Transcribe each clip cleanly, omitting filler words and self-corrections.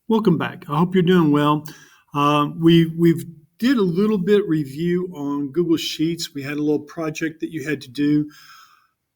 Welcome back. I hope you're doing well. We've did a little bit review on Google Sheets. We had a little project that you had to do.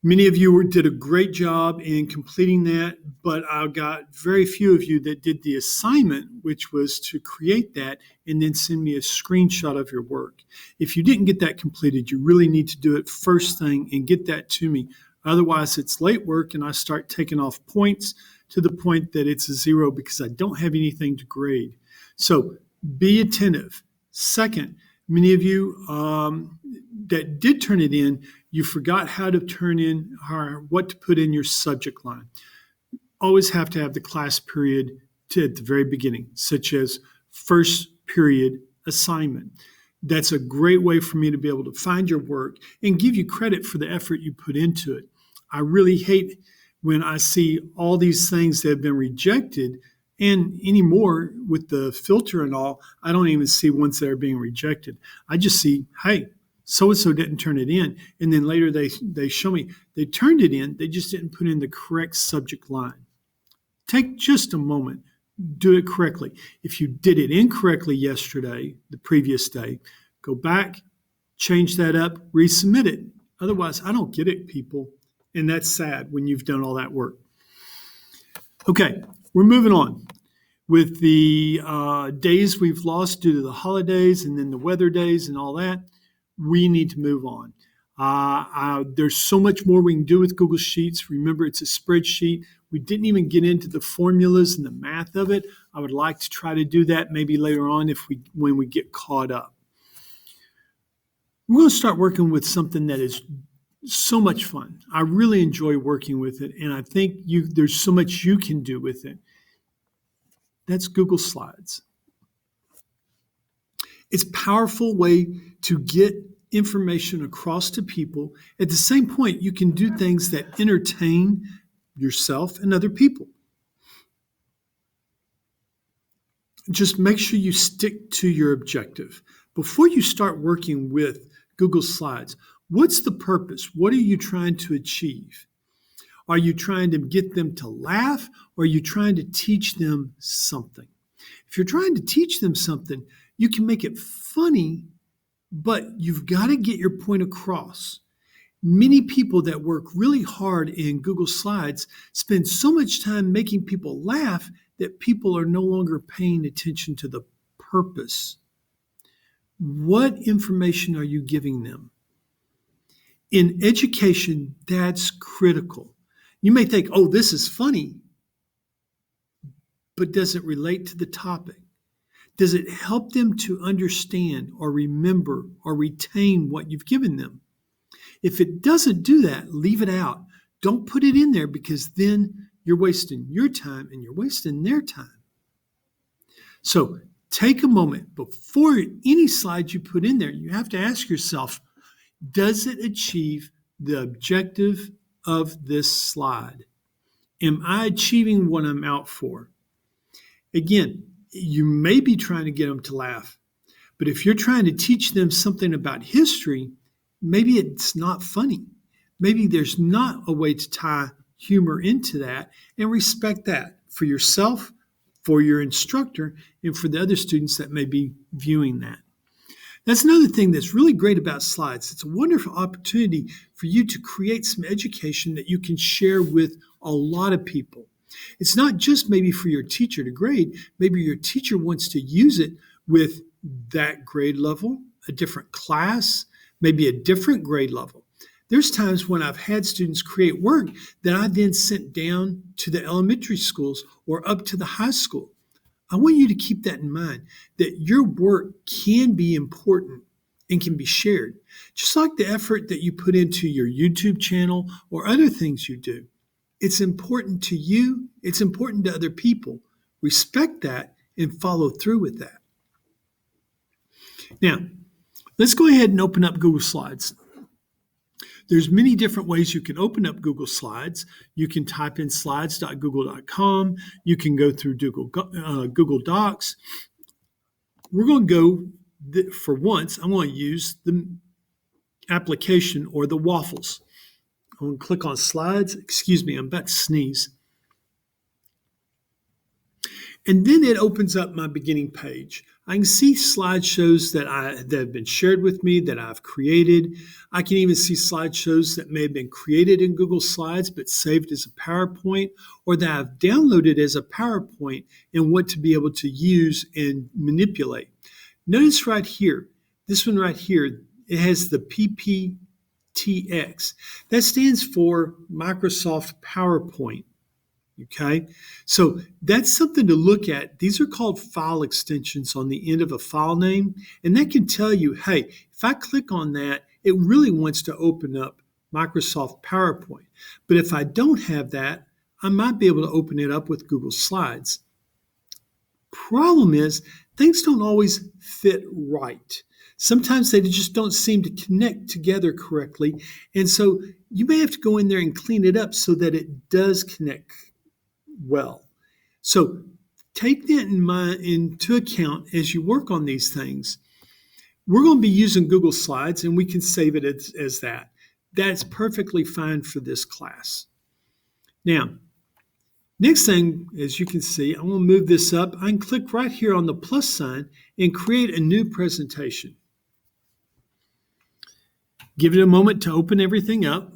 Many of you did a great job in completing that, but I got very few of you that did the assignment, which was to create that and then send me a screenshot of your work. If you didn't get that completed, you really need to do it first thing and get that to me. Otherwise, it's late work and I start taking off points to the point that it's a zero because I don't have anything to grade. So be attentive. Second, many of you that did turn it in, you forgot how to turn in what to put in your subject line. Always have to have the class period at the very beginning, such as first period assignment. That's a great way for me to be able to find your work and give you credit for the effort you put into it. I really hate when I see all these things that have been rejected, and anymore with the filter and all, I don't even see ones that are being rejected. I just see, hey, so-and-so didn't turn it in. And then later they show me they turned it in, they just didn't put in the correct subject line. Take just a moment, do it correctly. If you did it incorrectly yesterday, the previous day, go back, change that up, resubmit it. Otherwise, I don't get it, people. And that's sad when you've done all that work. Okay, we're moving on. With the days we've lost due to the holidays and then the weather days and all that, we need to move on. There's so much more we can do with Google Sheets. Remember, it's a spreadsheet. We didn't even get into the formulas and the math of it. I would like to try to do that maybe later on when we get caught up. We're going to start working with something that is so much fun. I really enjoy working with it, and I think there's so much you can do with it. That's Google Slides. It's a powerful way to get information across to people. At the same point, you can do things that entertain yourself and other people. Just make sure you stick to your objective. Before you start working with Google Slides, what's the purpose? What are you trying to achieve? Are you trying to get them to laugh, or are you trying to teach them something? If you're trying to teach them something, you can make it funny, but you've got to get your point across. Many people that work really hard in Google Slides spend so much time making people laugh that people are no longer paying attention to the purpose. What information are you giving them? In education, that's critical. You may think, oh, this is funny, but does it relate to the topic? Does it help them to understand or remember or retain what you've given them? If it doesn't do that, leave it out. Don't put it in there, because then you're wasting your time and you're wasting their time. So take a moment before any slides you put in there. You have to ask yourself, does it achieve the objective of this slide? Am I achieving what I'm out for? Again, you may be trying to get them to laugh, but if you're trying to teach them something about history, maybe it's not funny. Maybe there's not a way to tie humor into that, and respect that for yourself, for your instructor, and for the other students that may be viewing that. That's another thing that's really great about slides. It's a wonderful opportunity for you to create some education that you can share with a lot of people. It's not just maybe for your teacher to grade. Maybe your teacher wants to use it with that grade level, a different class, maybe a different grade level. There's times when I've had students create work that I then sent down to the elementary schools or up to the high school. I want you to keep that in mind, that your work can be important and can be shared. Just like the effort that you put into your YouTube channel or other things you do. It's important to you. It's important to other people. Respect that and follow through with that. Now, let's go ahead and open up Google Slides. There's many different ways you can open up Google Slides. You can type in slides.google.com. You can go through Google Docs. We're going to go, for once, I'm going to use the application or the waffles. I'm going to click on Slides. Excuse me, I'm about to sneeze. And then it opens up my beginning page. I can see slideshows that have been shared with me that I've created. I can even see slideshows that may have been created in Google Slides but saved as a PowerPoint, or that I've downloaded as a PowerPoint and want to be able to use and manipulate. Notice right here, this one right here, it has the PPTX. That stands for Microsoft PowerPoint. Okay, so that's something to look at. These are called file extensions on the end of a file name, and that can tell you, hey, if I click on that, it really wants to open up Microsoft PowerPoint. But if I don't have that, I might be able to open it up with Google Slides. Problem is, things don't always fit right. Sometimes they just don't seem to connect together correctly, and so you may have to go in there and clean it up so that it does connect well. So take that into account as you work on these things. We're going to be using Google Slides, and we can save it as that. That's perfectly fine for this class. Now, next thing, as you can see, I'm going to move this up. I can click right here on the plus sign and create a new presentation. Give it a moment to open everything up.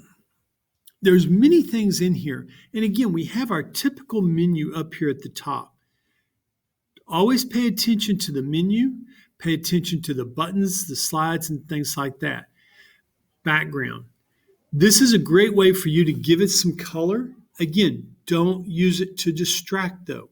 There's many things in here. And again, we have our typical menu up here at the top. Always pay attention to the menu, pay attention to the buttons, the slides, and things like that. Background. This is a great way for you to give it some color. Again, don't use it to distract though.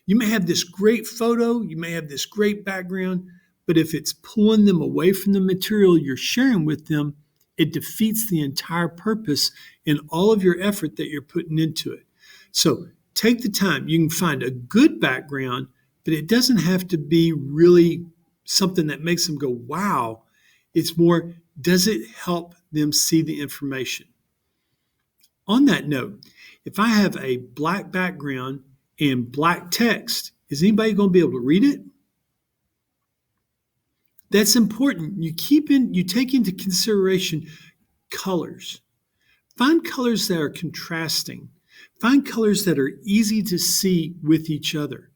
You may have this great photo, you may have this great background, but if it's pulling them away from the material you're sharing with them, it defeats the entire purpose and all of your effort that you're putting into it. So take the time. You can find a good background, but it doesn't have to be really something that makes them go, wow. It's more, does it help them see the information? On that note, if I have a black background and black text, is anybody going to be able to read it? That's important. You take into consideration colors. Find colors that are contrasting. Find colors that are easy to see with each other.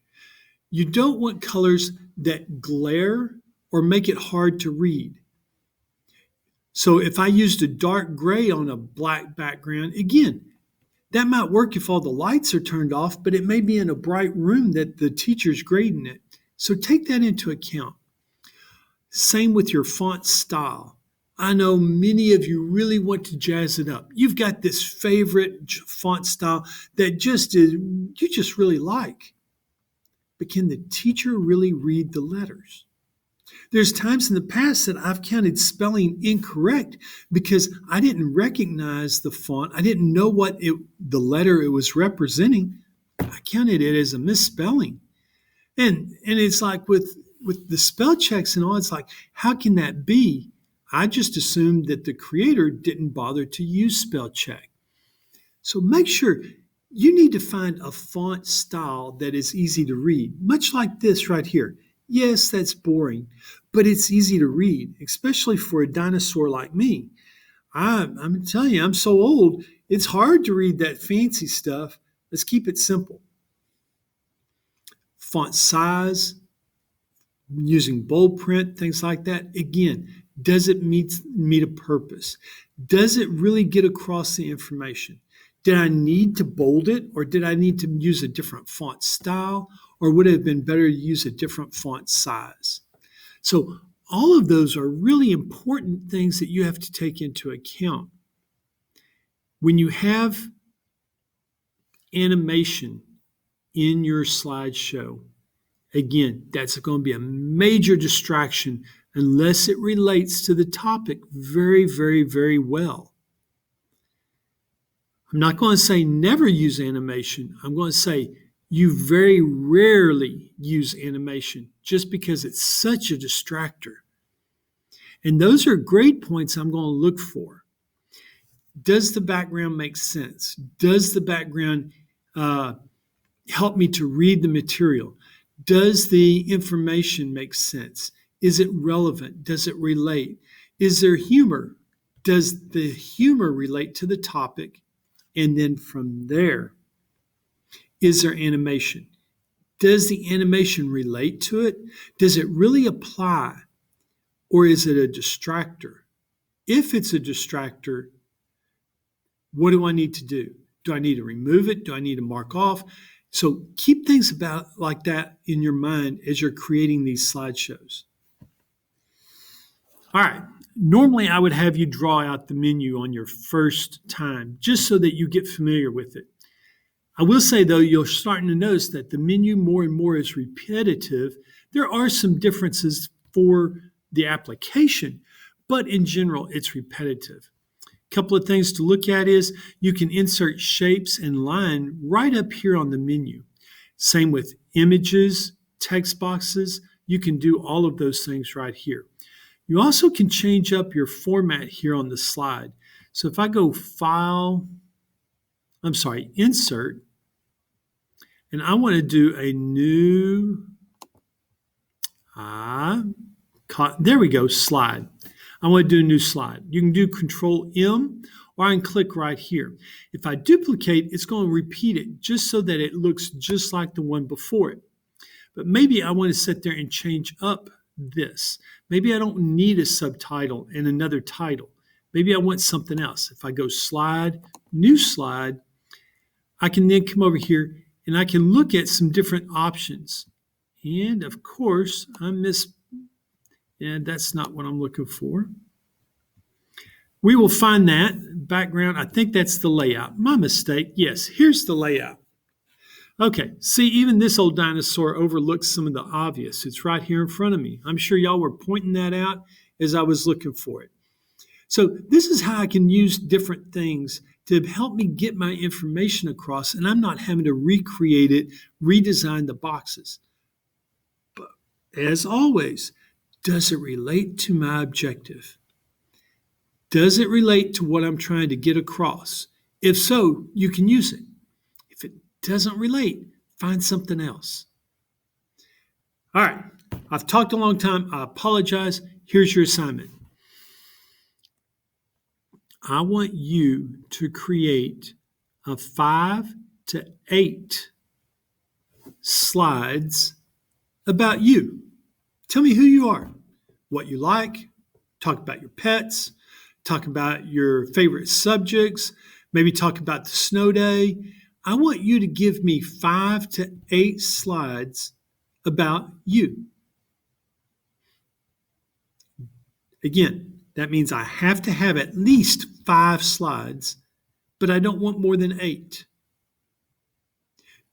You don't want colors that glare or make it hard to read. So if I used a dark gray on a black background, again, that might work if all the lights are turned off, but it may be in a bright room that the teacher's grading it. So take that into account. Same with your font style. I know many of you really want to jazz it up. You've got this favorite font style that you just really like. But can the teacher really read the letters? There's times in the past that I've counted spelling incorrect because I didn't recognize the font. I didn't know the letter it was representing. I counted it as a misspelling. And it's like with the spell checks and all, it's like, how can that be? I just assumed that the creator didn't bother to use spell check. So make sure you need to find a font style that is easy to read, much like this right here. Yes, that's boring, but it's easy to read, especially for a dinosaur like me. I'm telling you, I'm so old, it's hard to read that fancy stuff. Let's keep it simple. Font size, using bold print, things like that. Again, does it meet a purpose? Does it really get across the information? Did I need to bold it, or did I need to use a different font style, or would it have been better to use a different font size? So all of those are really important things that you have to take into account. When you have animation in your slideshow, again, that's going to be a major distraction unless it relates to the topic very, very, very well. I'm not going to say never use animation. I'm going to say you very rarely use animation just because it's such a distractor. And those are great points I'm going to look for. Does the background make sense? Does the background help me to read the material? Does the information make sense? Is it relevant? Does it relate? Is there humor? Does the humor relate to the topic? And then from there, is there animation? Does the animation relate to it? Does it really apply? Or is it a distractor? If it's a distractor, what do I need to do? Do I need to remove it? Do I need to mark off? So keep things about like that in your mind as you're creating these slideshows. All right. Normally, I would have you draw out the menu on your first time, just so that you get familiar with it. I will say, though, you're starting to notice that the menu more and more is repetitive. There are some differences for the application, but in general, it's repetitive. A couple of things to look at is you can insert shapes and line right up here on the menu. Same with images, text boxes. You can do all of those things right here. You also can change up your format here on the slide. So if I go Insert, and I want to do a new, there we go, slide. I want to do a new slide. You can do Control M, or I can click right here. If I duplicate, it's going to repeat it just so that it looks just like the one before it. But maybe I want to sit there and change up this. Maybe I don't need a subtitle and another title. Maybe I want something else. If I go Slide, New Slide, I can then come over here and I can look at some different options. And of course, and that's not what I'm looking for. We will find that background. I think that's the layout. My mistake. Yes, here's the layout. Okay, see, even this old dinosaur overlooks some of the obvious. It's right here in front of me. I'm sure y'all were pointing that out as I was looking for it. So this is how I can use different things to help me get my information across, and I'm not having to recreate it, redesign the boxes. But as always, does it relate to my objective? Does it relate to what I'm trying to get across? If so, you can use it. If it doesn't relate, find something else. All right, I've talked a long time. I apologize. Here's your assignment. I want you to create 5 to 8 slides about you. Tell me who you are, what you like, talk about your pets, talk about your favorite subjects, maybe talk about the snow day. I want you to give me 5 to 8 slides about you. Again, that means I have to have at least 5 slides, but I don't want more than 8.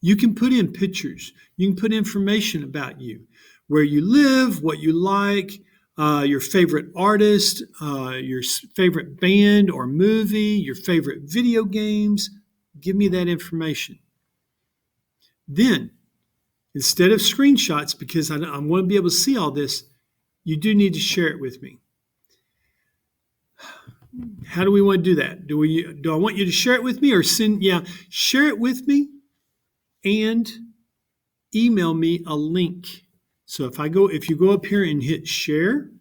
You can put in pictures. You can put information about you, where you live, what you like, your favorite artist, your favorite band or movie, your favorite video games. Give me that information. Then, instead of screenshots, because I want to be able to see all this, you do need to share it with me. How do we want to do that? Do I want you to share it with me or share it with me and email me a link. So if you go up here and hit share,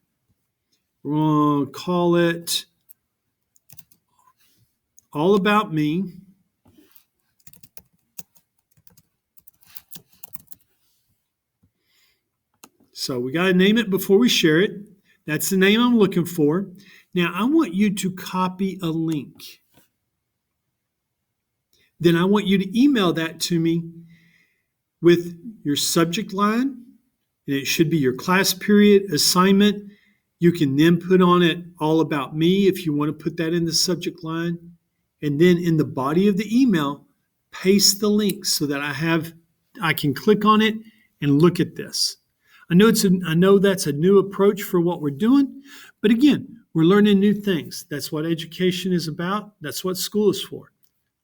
we're going to call it All About Me. So we got to name it before we share it. That's the name I'm looking for. Now I want you to copy a link. Then I want you to email that to me with your subject line, and it should be your class period assignment. You can then put on it All About Me if you want to put that in the subject line. And then in the body of the email, paste the link so that I can click on it and look at this. I know that's a new approach for what we're doing, but again, we're learning new things. That's what education is about. That's what school is for.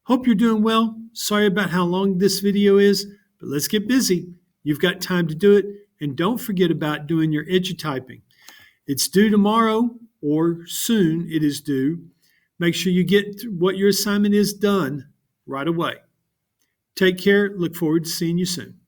Hope you're doing well. Sorry about how long this video is, but let's get busy. You've got time to do it, and don't forget about doing your EduTyping. It's due tomorrow, or soon it is due. Make sure you get what your assignment is done right away. Take care. Look forward to seeing you soon.